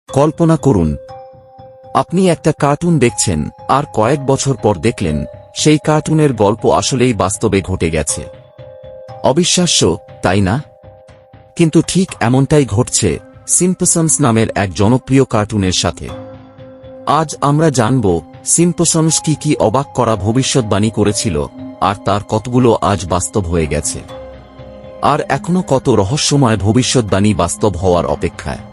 কল্পনা করুন, আপনি একটা কার্টুন দেখছেন আর কয়েক বছর পর দেখলেন সেই কার্টুনের গল্প আসলেই বাস্তবে ঘটে গেছে। অবিশ্বাস্য, তাই না? কিন্তু ঠিক এমনটাই ঘটছে সিম্পসনস নামের এক জনপ্রিয় কার্টুনের সাথে। আজ আমরা জানব সিম্পসনস কি অবাক করা ভবিষ্যৎবাণী করেছিল, আর তার কতগুলো আজ বাস্তব হয়ে গেছে, আর এখনো কত রহস্যময় ভবিষ্যৎবাণী বাস্তব হওয়ার অপেক্ষায়।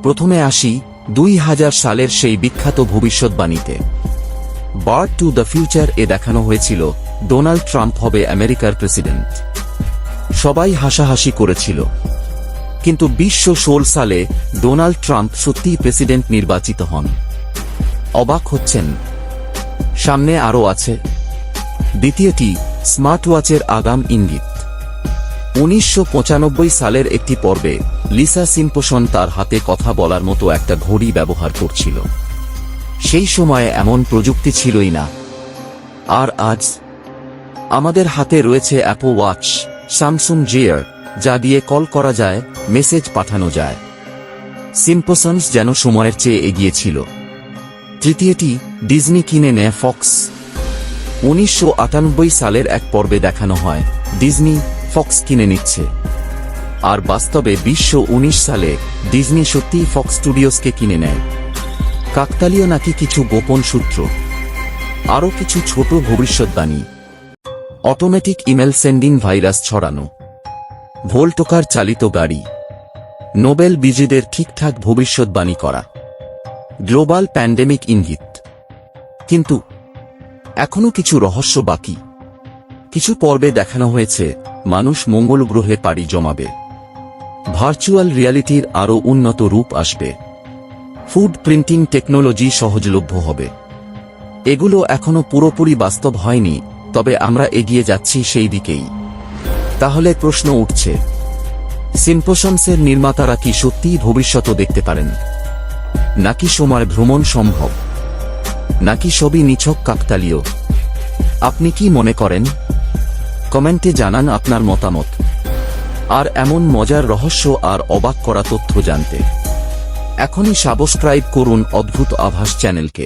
প্রথমে আসি 2000 সালের সেই বিখ্যাত ভবিষ্যৎবাণীতে। বার্ড টু দ্য ফিউচার এ দেখানো হয়েছিল ডোনাল্ড ট্রাম্প হবে আমেরিকার প্রেসিডেন্ট। সবাই হাসাহাসি করেছিল, কিন্তু 2016 সালে ডোনাল্ড ট্রাম্প সত্যিই প্রেসিডেন্ট নির্বাচিত হন। অবাক হচ্ছেন? সামনে আরও আছে। দ্বিতীয়টি, স্মার্ট ওয়াচের আগাম ইঙ্গিত। 1995 সালের একটি পর্বে লিসা সিম্পসন তার হাতে কথা বলার মতো একটা ঘড়ি ব্যবহার করছিল। সেই সময়ে এমন প্রযুক্তি ছিলই না। আর আজ আমাদের হাতে রয়েছে অ্যাপল ওয়াচ, স্যামসুং জিয়ার, যা দিয়ে কল করা যায়, মেসেজ পাঠানো যায়। সিম্পসনস যেন সময়ের চেয়ে এগিয়ে ছিল। তৃতীয়টি, ডিজনি কিনে নেয় ফক্স। 1998 সালের এক পর্বে দেখানো হয় ডিজনি ফক্স কিনে নিচ্ছে, আর বাস্তবে 2019 সালে ডিজনি সত্যিই ফক্স স্টুডিওসকে কিনে নেয়। কাকতালীয় নাকি কিছু গোপন সূত্র? আরও কিছু ছোট ভবিষ্যৎবাণী। অটোমেটিক ইমেল সেন্ডিং ভাইরাস ছড়ানো, ভোল্টোকার চালিত গাড়ি, নোবেল বিজয়ীদের ঠিকঠাক ভবিষ্যৎবাণী করা, গ্লোবাল প্যান্ডেমিক ইঙ্গিত। কিন্তু এখনো কিছু রহস্য বাকি। কিছু পর্বে দেখানো হয়েছে মানুষ মঙ্গল গ্রহে পাড়ি জমাবে, ভার্চুয়াল রিয়ালিটির আরও উন্নত রূপ আসবে, ফুড প্রিন্টিং টেকনোলজি সহজলভ্য হবে। এগুলো এখনো পুরোপুরি বাস্তব হয়নি, তবে আমরা এগিয়ে যাচ্ছি সেই দিকেই। তাহলে প্রশ্ন উঠছে, সিম্পসনসের নির্মাতারা কি সত্যিই ভবিষ্যৎ দেখতে পারেন? নাকি সময় ভ্রমণ সম্ভব? নাকি সবই নিছক কাকতালীয়? আপনি কি মনে করেন? কমেন্টে জানান আপনার মতামত। আর এমন মজার রহস্য আর অবাক করা তথ্য জানতে এখনই সাবস্ক্রাইব করুন অদ্ভুত আভাস চ্যানেলকে।